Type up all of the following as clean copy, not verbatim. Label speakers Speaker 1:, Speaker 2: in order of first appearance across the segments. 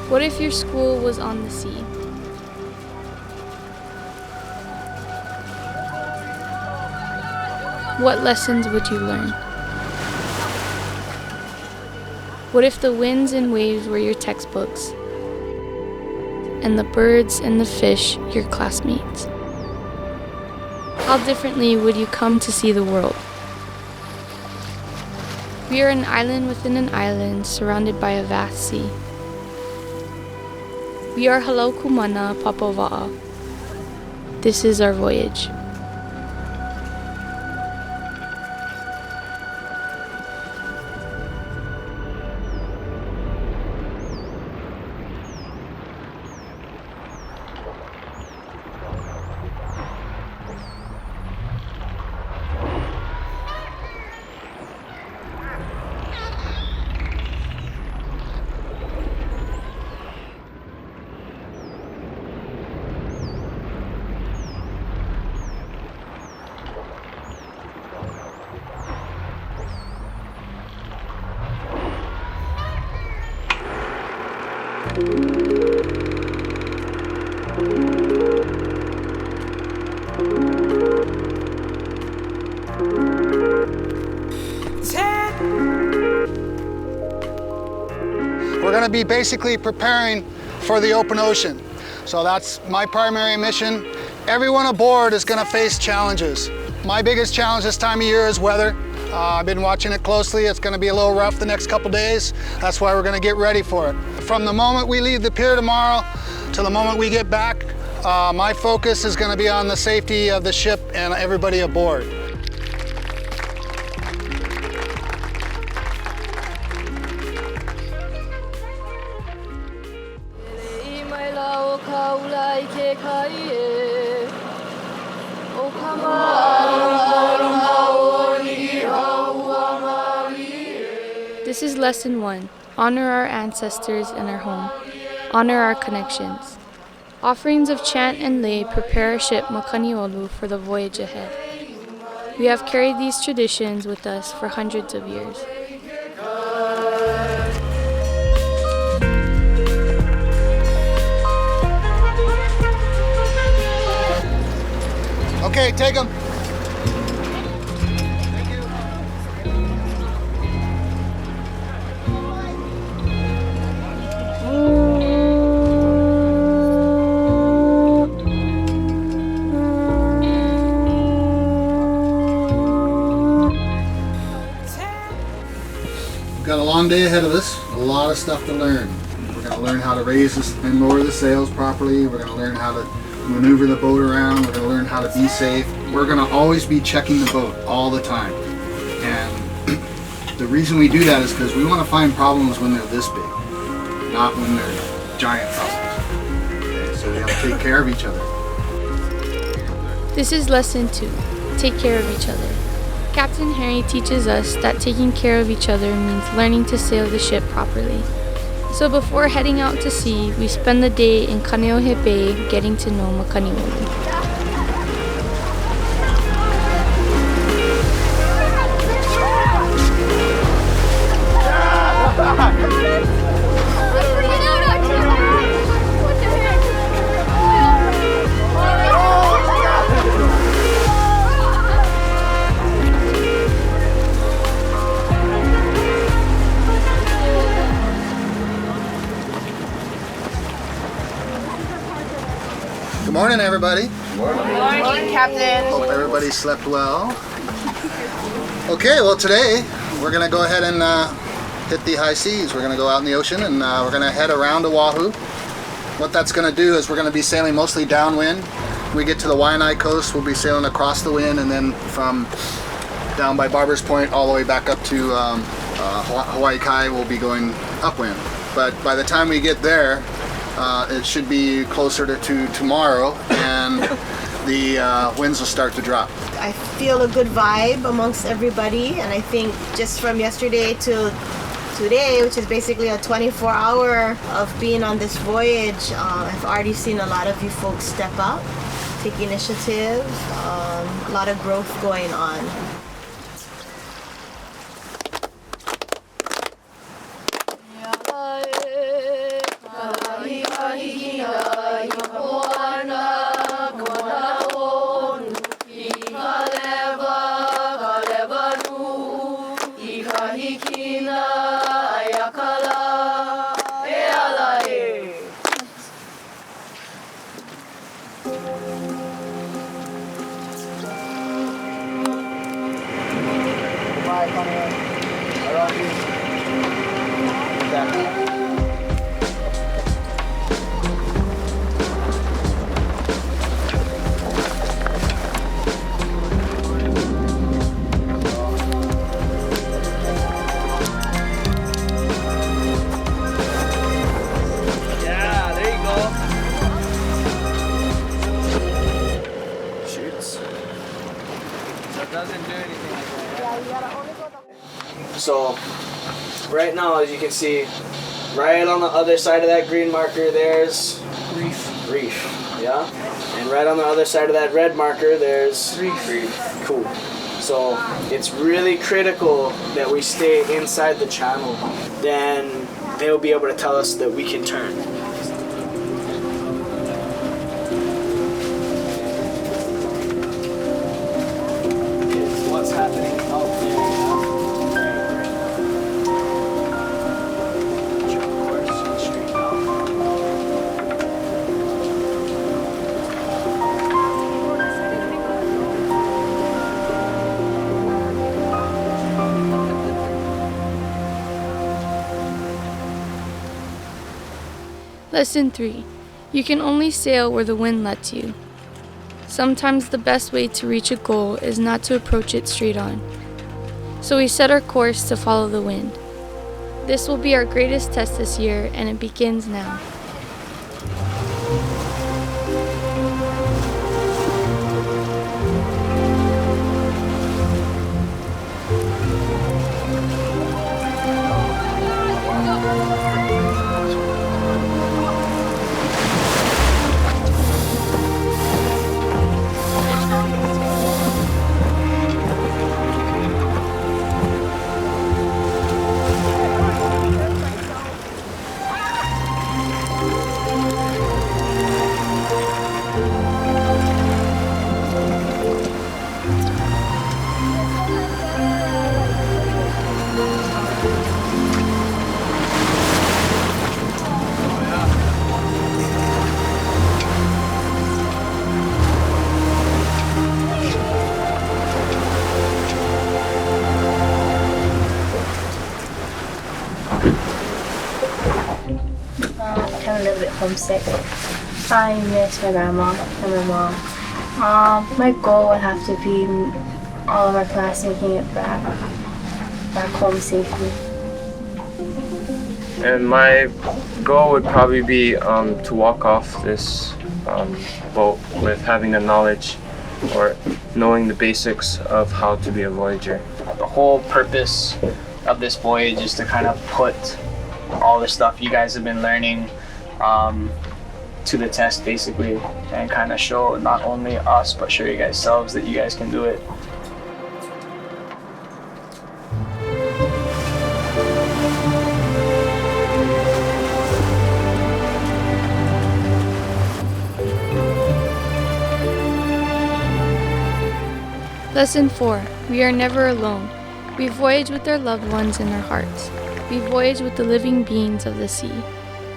Speaker 1: What if your school was on the sea? What lessons would you learn? What if the winds and waves were your textbooks, and the birds and the fish your classmates? How differently would you come to see the world? We are an island within an island surrounded by a vast sea. We are Hālau Kū Māna, Papa Waʻa. This is our voyage.
Speaker 2: We're going to be basically preparing for the open ocean. So that's my primary mission. Everyone aboard is going to face challenges. My biggest challenge this time of year is weather. I've been watching it closely. It's going to be a little rough the next couple days. That's why we're going to get ready for it. From the moment we leave the pier tomorrow to the moment we get back, my focus is going to be on the safety of the ship and everybody aboard.
Speaker 1: This is lesson 1. Honor our ancestors and our home. Honor our connections. Offerings of chant and lay prepare our ship Makani ʻOlu for the voyage ahead. We have carried these traditions with us for hundreds of years.
Speaker 2: Okay, take them. We've got a long day ahead of us, a lot of stuff to learn. We're going to learn how to raise and lower the sails properly. We're going to learn how to maneuver the boat around. We're going to learn how to be safe. We're going to always be checking the boat all the time. And the reason we do that is because we want to find problems when they're this big, not when they're giant problems. Okay, so we have to take care of each other.
Speaker 1: This is lesson 2. Take care of each other. Captain Harry teaches us that taking care of each other means learning to sail the ship properly. So before heading out to sea, we spend the day in Kāneʻohe Bay getting to know Makani ʻOlu.
Speaker 2: Good morning, everybody.
Speaker 3: Good morning, Captain.
Speaker 2: Hope everybody slept well. Okay, well today we're going to go ahead and hit the high seas. We're going to go out in the ocean and we're going to head around Oahu. What that's going to do is we're going to be sailing mostly downwind. When we get to the Waianae coast, we'll be sailing across the wind, and then from down by Barber's Point all the way back up to Hawaii Kai, we'll be going upwind. But by the time we get there, it should be closer to tomorrow, and the winds will start to drop.
Speaker 3: I feel a good vibe amongst everybody, and I think just from yesterday to today, which is basically a 24-hour of being on this voyage, I've already seen a lot of you folks step up, take initiative, a lot of growth going on.
Speaker 4: So right now, as you can see, right on the other side of that green marker, there's reef, yeah? And right on the other side of that red marker, there's reef. Cool. So it's really critical that we stay inside the channel. Then they'll be able to tell us that we can turn. It's what's happening out there.
Speaker 1: Lesson 3. You can only sail where the wind lets you. Sometimes the best way to reach a goal is not to approach it straight on. So we set our course to follow the wind. This will be our greatest test this year, and it begins now.
Speaker 5: I'm a little bit homesick. I miss my grandma and my mom. My goal would have to be all of our class making it back home safely.
Speaker 6: And my goal would probably be to walk off this boat with having the knowledge or knowing the basics of how to be a voyager.
Speaker 4: The whole purpose of this voyage is to kind of put all the stuff you guys have been learning to the test, basically, and kind of show not only us but show you guys selves that you guys can do it.
Speaker 1: Lesson 4. We are never alone. We voyage with our loved ones in our hearts. We voyage with the living beings of the sea.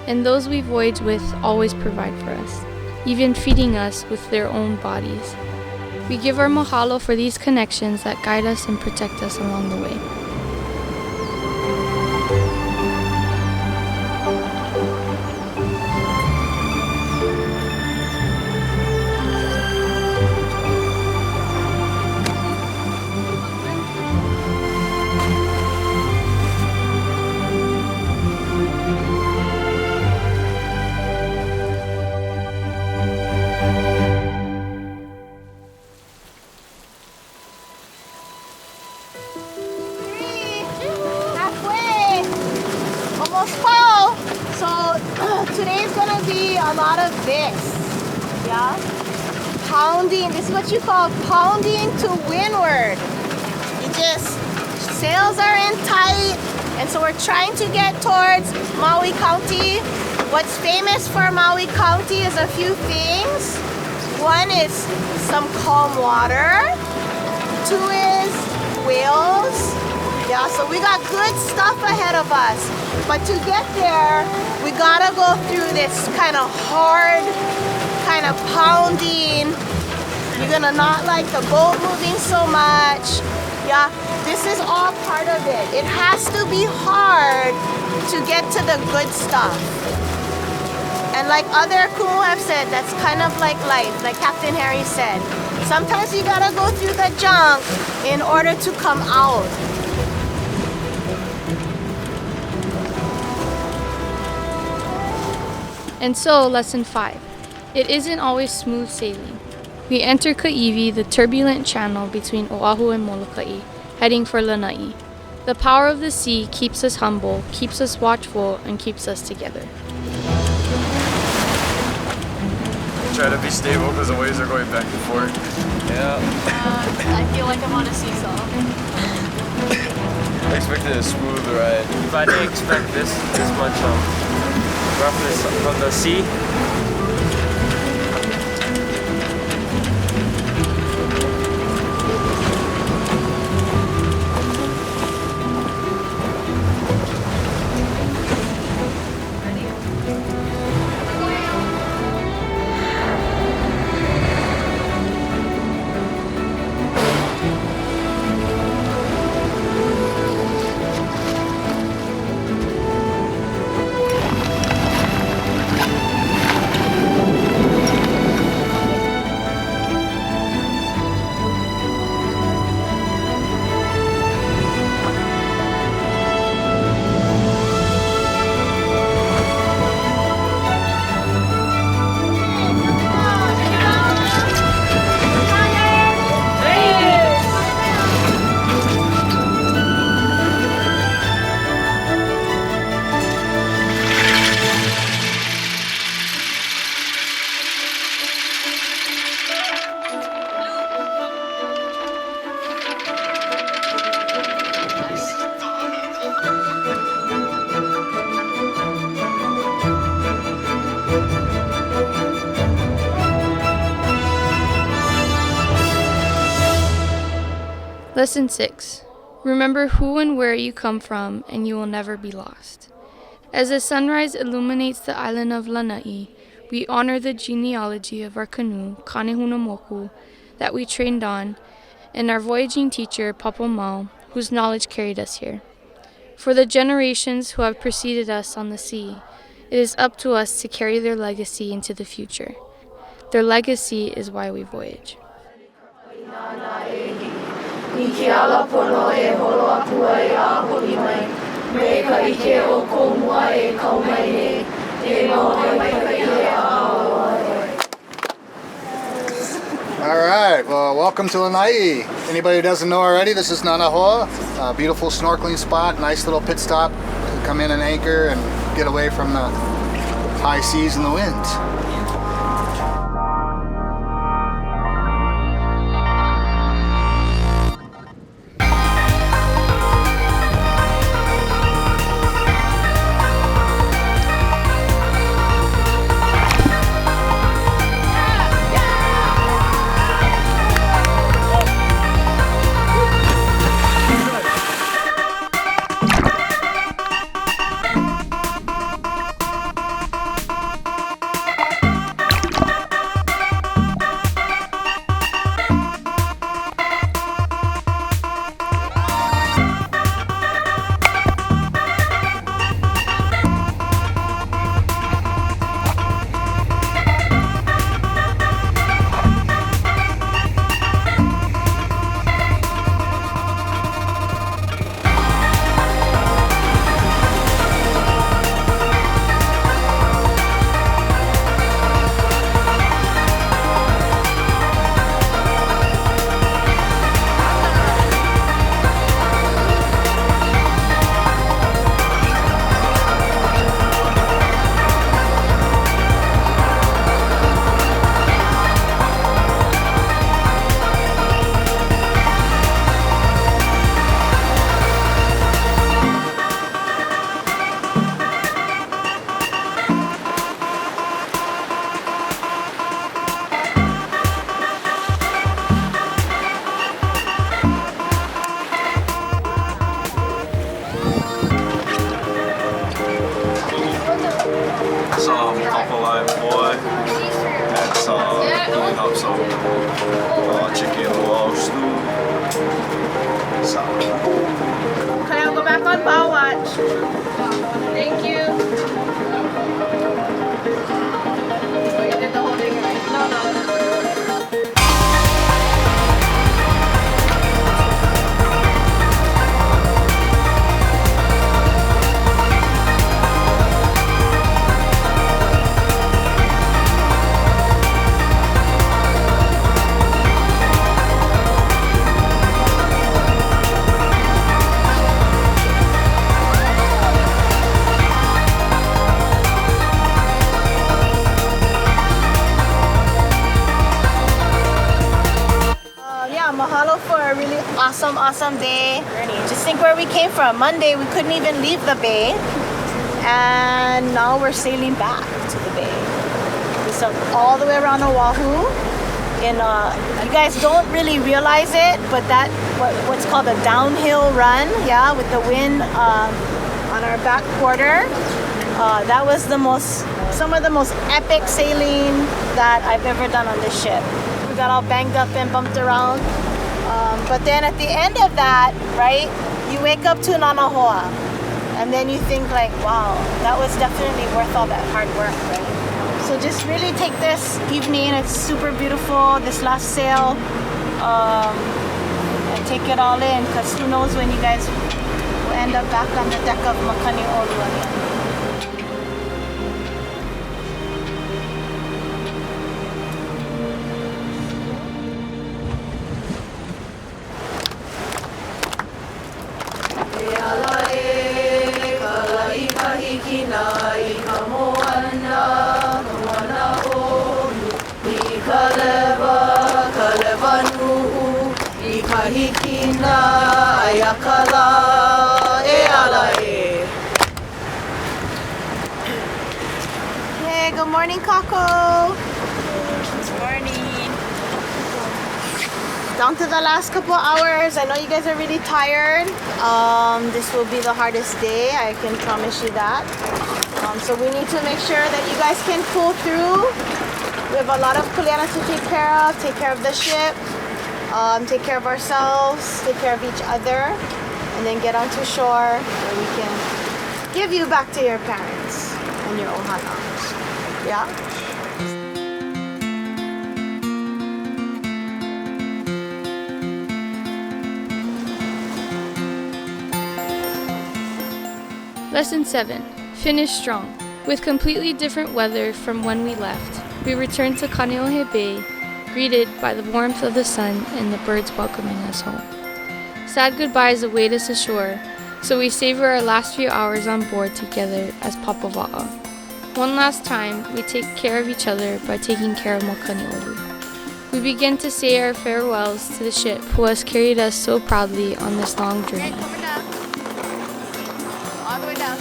Speaker 1: And those we voyage with always provide for us, even feeding us with their own bodies. We give our mahalo for these connections that guide us and protect us along the way.
Speaker 3: Today's gonna be a lot of this, yeah? Pounding, this is what you call pounding to windward. You just, sails are in tight, and so we're trying to get towards Maui County. What's famous for Maui County is a few things. One is some calm water. Two is whales. Yeah, so we got good stuff ahead of us. But to get there, we gotta go through this kind of hard, kind of pounding. You're gonna not like the boat moving so much. Yeah, this is all part of it. It has to be hard to get to the good stuff. And like other kumu have said, that's kind of like life, like Captain Harry said. Sometimes you gotta go through the junk in order to come out.
Speaker 1: And so, lesson 5. It isn't always smooth sailing. We enter Kaiwi, the turbulent channel between Oahu and Molokaʻi, heading for Lānaʻi. The power of the sea keeps us humble, keeps us watchful, and keeps us together.
Speaker 7: Try to be stable because the waves are going back and forth. Yeah.
Speaker 8: I feel like I'm on a seesaw.
Speaker 7: I expected a smooth ride.
Speaker 6: If I didn't expect this much roughness from the sea.
Speaker 1: Lesson 6. Remember who and where you come from, and you will never be lost. As the sunrise illuminates the island of Lānaʻi, we honor the genealogy of our canoe, Kāneʻohe that we trained on, and our voyaging teacher, Papa Waʻa, whose knowledge carried us here. For the generations who have preceded us on the sea, it is up to us to carry their legacy into the future. Their legacy is why we voyage.
Speaker 9: I ke ala pono e holo aku ai a holi mai. Me ka ike o kou mua e kau mai e. E mau mai ka ike a aoa e.
Speaker 2: All right, well, welcome to Lānaʻi. Anybody who doesn't know already, this is Nanahoa, a beautiful snorkeling spot, nice little pit stop to come in and anchor and get away from the high seas and the winds.
Speaker 7: sa pinap sa chicken roast sa.
Speaker 3: Okay, I'll go back on bow watch. Thank you. Oh, you did the whole thing right? No. Mahalo for a really awesome day. Just think where we came from. Monday we couldn't even leave the bay, and now we're sailing back to the bay. We sailed all the way around Oahu. You guys don't really realize it, but that what's called a downhill run, yeah, with the wind on our back quarter. That was some of the most epic sailing that I've ever done on this ship. We got all banged up and bumped around. But then at the end of that, right, you wake up to an aloha, and then you think like, wow, that was definitely worth all that hard work, right? So just really take this evening, it's super beautiful, this last sail, and take it all in, because who knows when you guys will end up back on the deck of Makani ʻOlu again. Hey, good morning, Kako. Good morning. Down to the last couple hours. I know you guys are really tired. This will be the hardest day, I can promise you that. So we need to make sure that you guys can pull through. We have a lot of kuleana to take care of the ship, take care of ourselves, take care of each other, and then get onto shore where we can give you back to your parents and your ohana. Yeah?
Speaker 1: Lesson 7. Finish strong. With completely different weather from when we left, we returned to Kāneʻohe Bay, greeted by the warmth of the sun and the birds welcoming us home. Sad goodbyes await us ashore, so we savor our last few hours on board together as Papa Waʻa. One last time, we take care of each other by taking care of Makani ʻOlu. We begin to say our farewells to the ship who has carried us so proudly on this long journey.
Speaker 8: All the way down.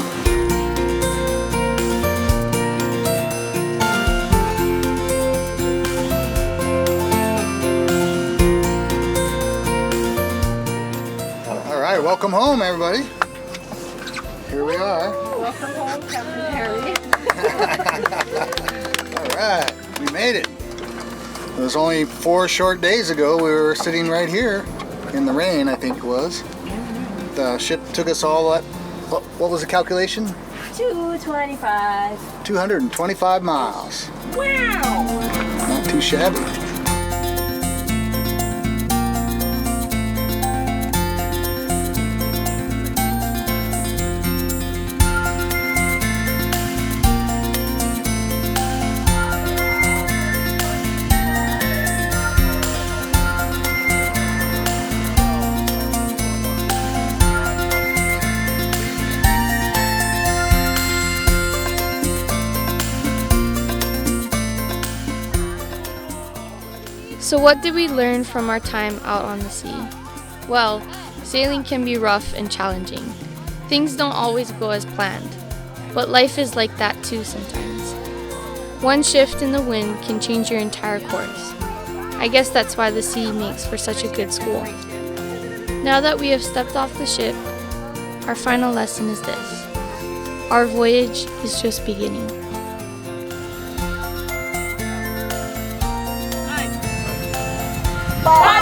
Speaker 2: All right, welcome home, everybody. Here we are.
Speaker 3: Welcome home, Captain Harry.
Speaker 2: All right, we made it. It was only 4 short days ago we were sitting right here in the rain, I think it was. The ship took us all at, what was the calculation?
Speaker 5: 225.
Speaker 2: 225 miles.
Speaker 5: Wow!
Speaker 2: Not too shabby.
Speaker 1: So what did we learn from our time out on the sea? Well, sailing can be rough and challenging. Things don't always go as planned, but life is like that too sometimes. One shift in the wind can change your entire course. I guess that's why the sea makes for such a good school. Now that we have stepped off the ship, our final lesson is this: our voyage is just beginning.
Speaker 9: Bye.